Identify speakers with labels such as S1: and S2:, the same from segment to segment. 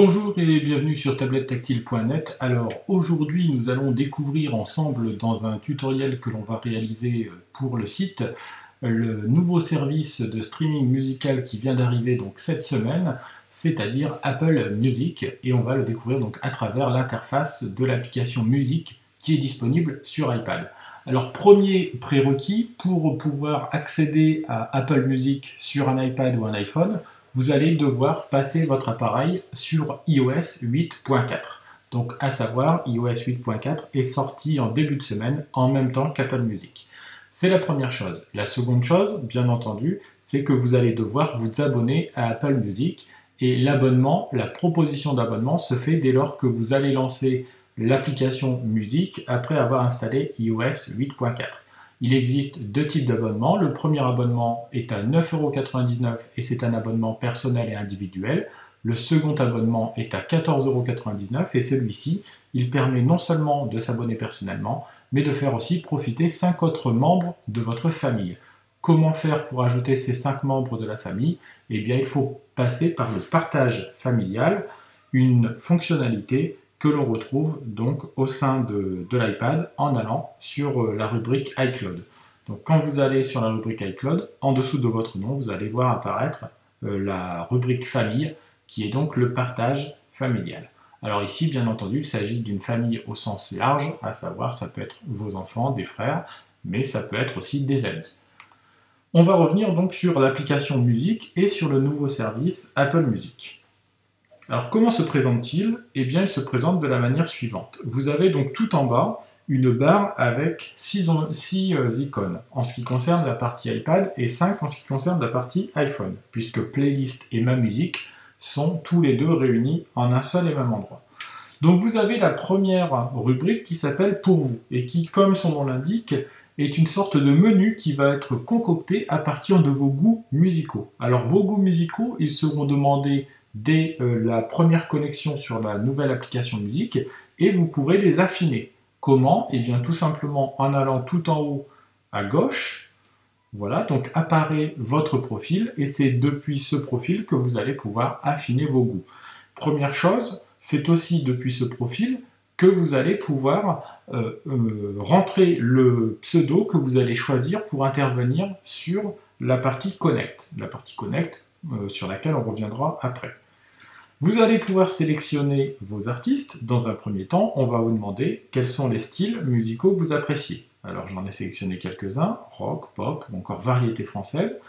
S1: Bonjour et bienvenue sur tablettactile.net. Alors aujourd'hui nous allons découvrir ensemble dans un tutoriel que l'on va réaliser pour le site le nouveau service de streaming musical qui vient d'arriver donc cette semaine, c'est-à-dire Apple Music, et on va le découvrir donc à travers l'interface de l'application Music qui est disponible sur iPad. Alors premier prérequis pour pouvoir accéder à Apple Music sur un iPad ou un iPhone, vous allez devoir passer votre appareil sur iOS 8.4. Donc à savoir, iOS 8.4 est sorti en début de semaine en même temps qu'Apple Music. C'est la première chose. La seconde chose, bien entendu, c'est que vous allez devoir vous abonner à Apple Music. Et l'abonnement, la proposition d'abonnement se fait dès lors que vous allez lancer l'application Music après avoir installé iOS 8.4. Il existe deux types d'abonnements. Le premier abonnement est à 9,99 € et c'est un abonnement personnel et individuel. Le second abonnement est à 14,99 € et celui-ci, il permet non seulement de s'abonner personnellement, mais de faire aussi profiter 5 autres membres de votre famille. Comment faire pour ajouter ces 5 membres de la famille? Eh bien, il faut passer par le partage familial, une fonctionnalité que l'on retrouve donc au sein de l'iPad en allant sur la rubrique iCloud. Donc quand vous allez sur la rubrique iCloud, en dessous de votre nom, vous allez voir apparaître la rubrique famille, qui est donc le partage familial. Alors ici, bien entendu, il s'agit d'une famille au sens large, à savoir ça peut être vos enfants, des frères, mais ça peut être aussi des amis. On va revenir donc sur l'application Music et sur le nouveau service Apple Music. Alors comment se présente-t-il? Eh bien il se présente de la manière suivante. Vous avez donc tout en bas une barre avec 6 icônes en ce qui concerne la partie iPad et 5 en ce qui concerne la partie iPhone, puisque Playlist et Ma Musique sont tous les deux réunis en un seul et même endroit. Donc vous avez la première rubrique qui s'appelle Pour vous et qui, comme son nom l'indique, est une sorte de menu qui va être concocté à partir de vos goûts musicaux. Alors vos goûts musicaux, ils seront demandés dès la première connexion sur la nouvelle application Music et vous pourrez les affiner. Comment? Eh bien tout simplement en allant tout en haut à gauche, voilà, donc apparaît votre profil et c'est depuis ce profil que vous allez pouvoir affiner vos goûts. Première chose, c'est aussi depuis ce profil que vous allez pouvoir rentrer le pseudo que vous allez choisir pour intervenir sur la partie Connect. La partie Connect sur laquelle on reviendra après. Vous allez pouvoir sélectionner vos artistes. Dans un premier temps, on va vous demander quels sont les styles musicaux que vous appréciez. Alors j'en ai sélectionné quelques-uns, rock, pop ou encore variété française.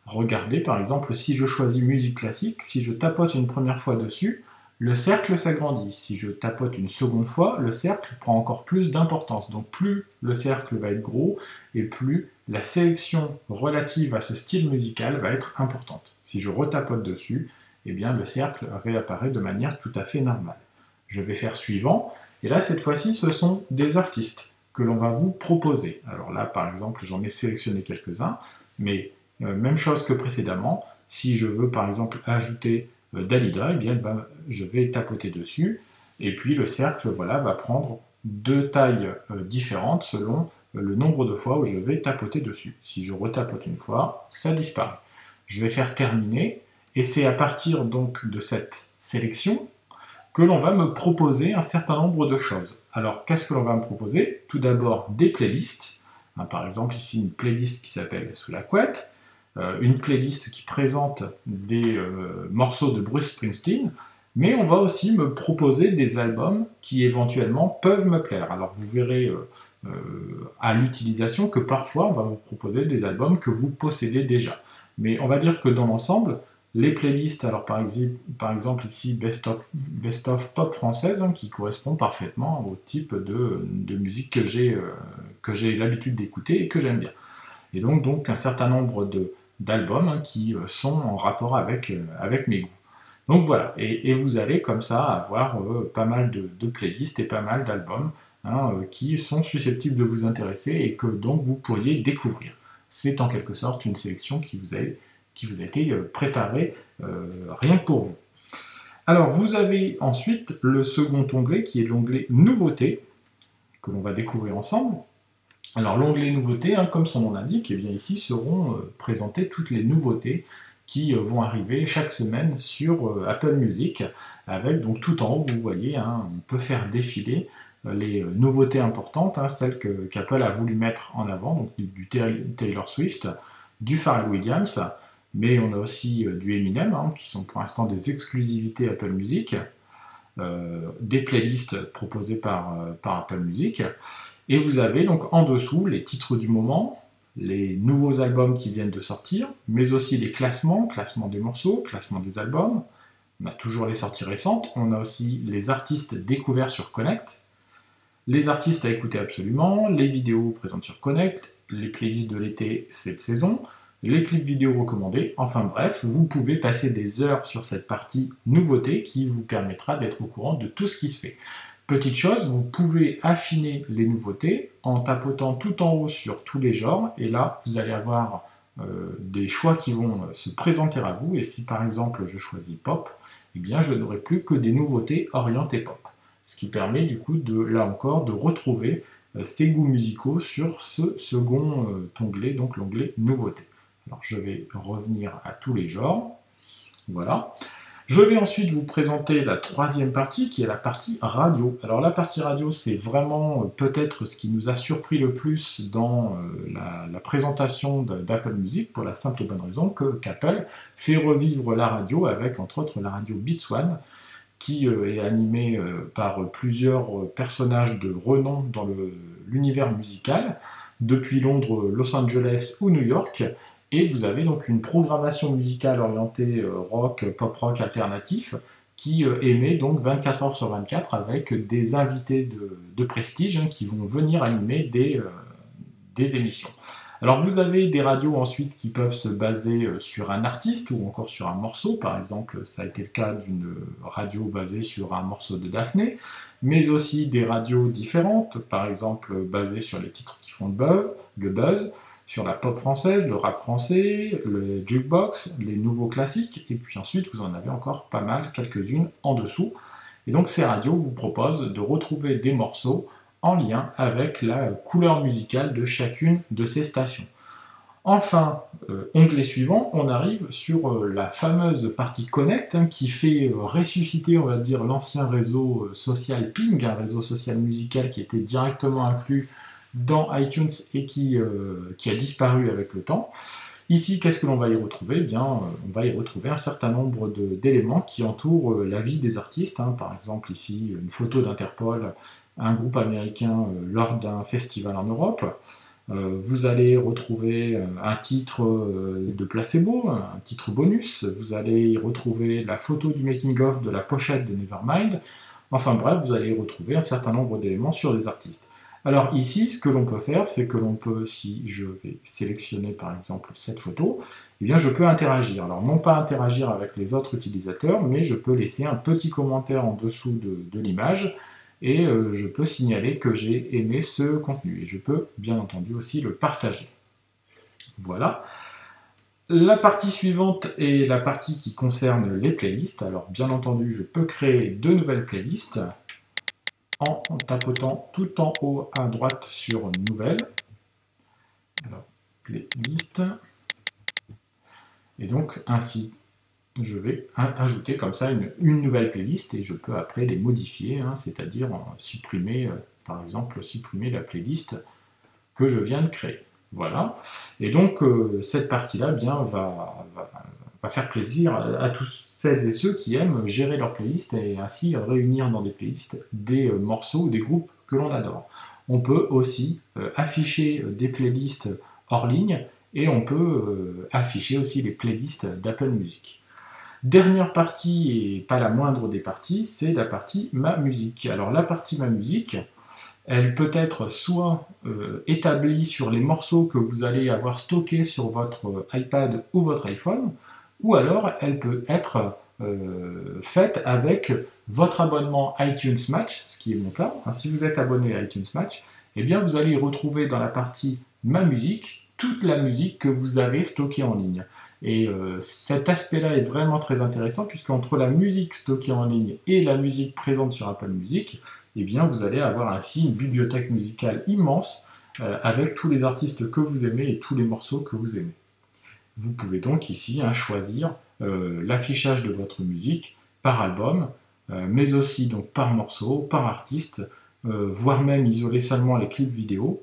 S1: Regardez par exemple, si je choisis musique classique, si je tapote une première fois dessus, le cercle s'agrandit. Si je tapote une seconde fois, le cercle prend encore plus d'importance. Donc plus le cercle va être gros et plus la sélection relative à ce style musical va être importante. Si je retapote dessus, eh bien le cercle réapparaît de manière tout à fait normale. Je vais faire suivant, et là cette fois-ci ce sont des artistes que l'on va vous proposer. Alors là par exemple j'en ai sélectionné quelques-uns, mais même chose que précédemment, si je veux par exemple ajouter Dalida, eh bien je vais tapoter dessus, et puis le cercle voilà, va prendre deux tailles différentes selon le nombre de fois où je vais tapoter dessus. Si je retapote une fois, ça disparaît. Je vais faire terminer, et c'est à partir donc de cette sélection que l'on va me proposer un certain nombre de choses. Alors qu'est-ce que l'on va me proposer? Tout d'abord des playlists, par exemple ici une playlist qui s'appelle Sous la couette, une playlist qui présente des morceaux de Bruce Springsteen, mais on va aussi me proposer des albums qui éventuellement peuvent me plaire. Alors vous verrez à l'utilisation que parfois on va vous proposer des albums que vous possédez déjà. Mais on va dire que dans l'ensemble, les playlists, alors par exemple ici Best of Pop française, qui correspond parfaitement au type de musique que j'ai l'habitude d'écouter et que j'aime bien. Et donc un certain nombre d'albums qui sont en rapport avec mes goûts. Donc voilà, et vous allez comme ça avoir pas mal de playlists et pas mal d'albums qui sont susceptibles de vous intéresser et que donc vous pourriez découvrir. C'est en quelque sorte une sélection qui vous a été préparée rien que pour vous. Alors vous avez ensuite le second onglet qui est l'onglet Nouveautés, que l'on va découvrir ensemble. Alors l'onglet Nouveautés, comme son nom l'indique, eh bien ici seront présentées toutes les nouveautés qui vont arriver chaque semaine sur Apple Music, avec donc tout en haut, vous voyez, hein, on peut faire défiler les nouveautés importantes, hein, celles qu'Apple a voulu mettre en avant, donc du Taylor Swift, du Pharrell Williams, mais on a aussi du Eminem, hein, qui sont pour l'instant des exclusivités Apple Music, des playlists proposées par Apple Music, et vous avez donc en dessous les titres du moment, les nouveaux albums qui viennent de sortir, mais aussi les classements des morceaux, classement des albums. On a toujours les sorties récentes, on a aussi les artistes découverts sur Connect, les artistes à écouter absolument, les vidéos présentes sur Connect, les playlists de l'été cette saison, les clips vidéo recommandés, enfin bref, vous pouvez passer des heures sur cette partie nouveauté qui vous permettra d'être au courant de tout ce qui se fait. Petite chose, vous pouvez affiner les nouveautés en tapotant tout en haut sur tous les genres, et là vous allez avoir des choix qui vont se présenter à vous, et si par exemple je choisis pop, eh bien je n'aurai plus que des nouveautés orientées pop. Ce qui permet du coup, là encore, de retrouver ses goûts musicaux sur ce second onglet, donc l'onglet nouveautés. Alors je vais revenir à tous les genres, voilà. Je vais ensuite vous présenter la troisième partie, qui est la partie radio. Alors la partie radio, c'est vraiment peut-être ce qui nous a surpris le plus dans la présentation d'Apple Music, pour la simple et bonne raison qu'Apple fait revivre la radio avec, entre autres, la radio Beats One, qui est animée par plusieurs personnages de renom dans l'univers musical, depuis Londres, Los Angeles ou New York. Et vous avez donc une programmation musicale orientée rock, pop-rock alternatif, qui émet donc 24 heures sur 24 avec des invités de prestige, hein, qui vont venir animer des émissions. Alors vous avez des radios ensuite qui peuvent se baser sur un artiste ou encore sur un morceau, par exemple ça a été le cas d'une radio basée sur un morceau de Daphné, mais aussi des radios différentes, par exemple basées sur les titres qui font le buzz, sur la pop française, le rap français, le jukebox, les nouveaux classiques, et puis ensuite vous en avez encore pas mal, quelques-unes en dessous. Et donc ces radios vous proposent de retrouver des morceaux en lien avec la couleur musicale de chacune de ces stations. Enfin, onglet suivant, on arrive sur la fameuse partie Connect, hein, qui fait ressusciter, on va dire, l'ancien réseau social Ping, un réseau social musical qui était directement inclus dans iTunes et qui a disparu avec le temps. Ici, qu'est-ce que l'on va y retrouver ? Eh bien, on va y retrouver un certain nombre d'éléments qui entourent la vie des artistes, hein. Par exemple, ici, une photo d'Interpol, un groupe américain lors d'un festival en Europe. Vous allez retrouver un titre de Placebo, un titre bonus. Vous allez y retrouver la photo du making-of de la pochette de Nevermind. Enfin bref, vous allez y retrouver un certain nombre d'éléments sur les artistes. Alors ici, ce que l'on peut faire, c'est que l'on peut, si je vais sélectionner par exemple cette photo, eh bien je peux interagir. Alors non pas interagir avec les autres utilisateurs, mais je peux laisser un petit commentaire en dessous de l'image, et je peux signaler que j'ai aimé ce contenu. Et je peux bien entendu aussi le partager. Voilà. La partie suivante est la partie qui concerne les playlists. Alors bien entendu, je peux créer de nouvelles playlists en tapotant tout en haut à droite sur Nouvelles. Alors, playlist. Et donc, ainsi, je vais ajouter comme ça une nouvelle playlist et je peux après les modifier, hein, c'est-à-dire supprimer, par exemple, supprimer la playlist que je viens de créer. Voilà. Et donc, cette partie-là va faire plaisir à tous celles et ceux qui aiment gérer leur playlist et ainsi réunir dans des playlists des morceaux ou des groupes que l'on adore. On peut aussi afficher des playlists hors ligne et on peut afficher aussi les playlists d'Apple Music. Dernière partie, et pas la moindre des parties, c'est la partie Ma Musique. Alors la partie Ma Musique, elle peut être soit établie sur les morceaux que vous allez avoir stockés sur votre iPad ou votre iPhone, ou alors elle peut être faite avec votre abonnement iTunes Match, ce qui est mon cas. Hein, si vous êtes abonné à iTunes Match, eh bien vous allez y retrouver dans la partie Ma Musique toute la musique que vous avez stockée en ligne. Et cet aspect-là est vraiment très intéressant, puisqu'entre la musique stockée en ligne et la musique présente sur Apple Music, eh bien vous allez avoir ainsi une bibliothèque musicale immense avec tous les artistes que vous aimez et tous les morceaux que vous aimez. Vous pouvez donc ici choisir l'affichage de votre musique par album, mais aussi donc par morceau, par artiste, voire même isoler seulement les clips vidéo,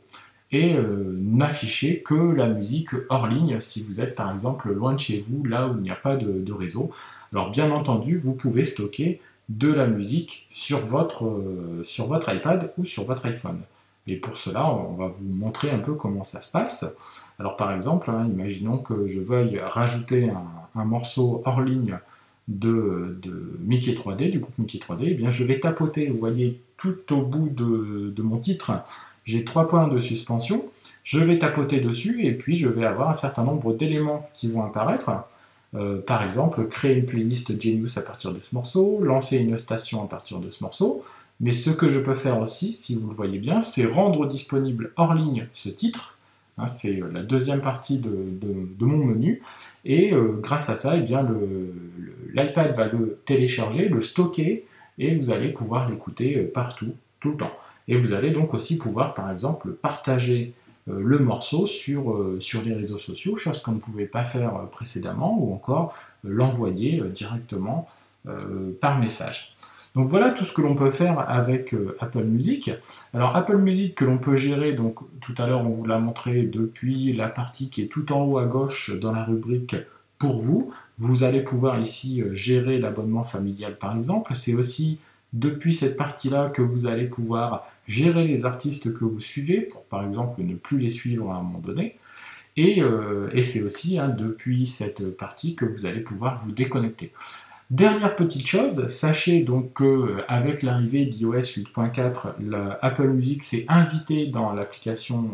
S1: et n'afficher que la musique hors ligne si vous êtes par exemple loin de chez vous, là où il n'y a pas de réseau. Alors bien entendu, vous pouvez stocker de la musique sur votre iPad ou sur votre iPhone. Et pour cela, on va vous montrer un peu comment ça se passe. Alors par exemple, imaginons que je veuille rajouter un morceau hors ligne de Mickey 3D, du groupe Mickey 3D, eh bien je vais tapoter, vous voyez tout au bout de mon titre, j'ai 3 points de suspension, je vais tapoter dessus et puis je vais avoir un certain nombre d'éléments qui vont apparaître. Par exemple, créer une playlist Genius à partir de ce morceau, lancer une station à partir de ce morceau, mais ce que je peux faire aussi, si vous le voyez bien, c'est rendre disponible hors ligne ce titre, c'est la deuxième partie de mon menu, et grâce à ça, eh bien, l'iPad va le télécharger, le stocker, et vous allez pouvoir l'écouter partout, tout le temps. Et vous allez donc aussi pouvoir, par exemple, partager le morceau sur les réseaux sociaux, chose qu'on ne pouvait pas faire précédemment, ou encore l'envoyer directement par message. Donc voilà tout ce que l'on peut faire avec Apple Music. Alors Apple Music que l'on peut gérer, donc tout à l'heure on vous l'a montré depuis la partie qui est tout en haut à gauche dans la rubrique pour vous. Vous allez pouvoir ici gérer l'abonnement familial par exemple. C'est aussi depuis cette partie-là que vous allez pouvoir gérer les artistes que vous suivez, pour par exemple ne plus les suivre à un moment donné. Et c'est aussi depuis cette partie que vous allez pouvoir vous déconnecter. Dernière petite chose, sachez donc qu'avec l'arrivée d'iOS 8.4, Apple Music s'est invité dans l'application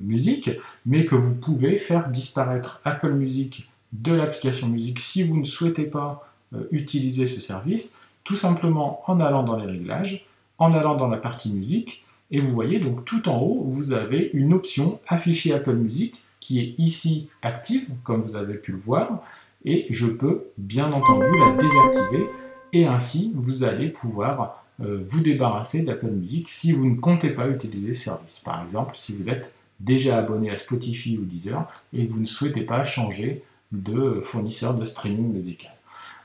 S1: Musique, mais que vous pouvez faire disparaître Apple Music de l'application Musique si vous ne souhaitez pas utiliser ce service, tout simplement en allant dans les réglages, en allant dans la partie musique, et vous voyez donc tout en haut, vous avez une option afficher Apple Music qui est ici active, comme vous avez pu le voir, et je peux bien entendu la désactiver, et ainsi vous allez pouvoir vous débarrasser d'Apple Music si vous ne comptez pas utiliser ce service. Par exemple, si vous êtes déjà abonné à Spotify ou Deezer et que vous ne souhaitez pas changer de fournisseur de streaming musical.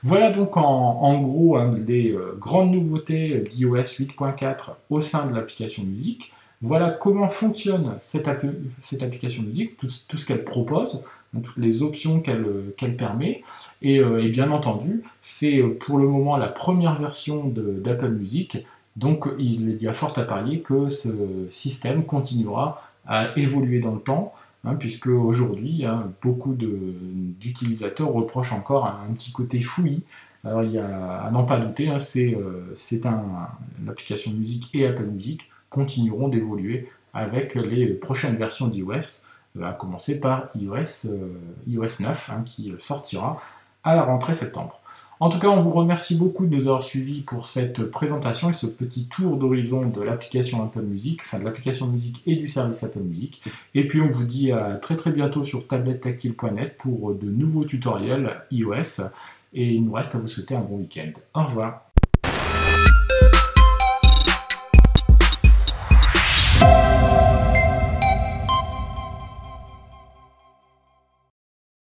S1: Voilà donc en gros les grandes nouveautés d'iOS 8.4 au sein de l'application musique. Voilà comment fonctionne cette application musique, tout ce qu'elle propose, toutes les options qu'elle permet. Et bien entendu, c'est pour le moment la première version d'Apple Music, donc il y a fort à parier que ce système continuera à évoluer dans le temps, puisque aujourd'hui, beaucoup d'utilisateurs reprochent encore un petit côté fouillis. Alors il y a à n'en pas douter, l'application musique et Apple Music continueront d'évoluer avec les prochaines versions d'iOS, à commencer par iOS 9, qui sortira à la rentrée septembre. En tout cas, on vous remercie beaucoup de nous avoir suivis pour cette présentation et ce petit tour d'horizon de l'application Apple Music, enfin de l'application musique et du service Apple Music. Et puis on vous dit à très très bientôt sur tablettactile.net pour de nouveaux tutoriels iOS. Et il nous reste à vous souhaiter un bon week-end. Au revoir.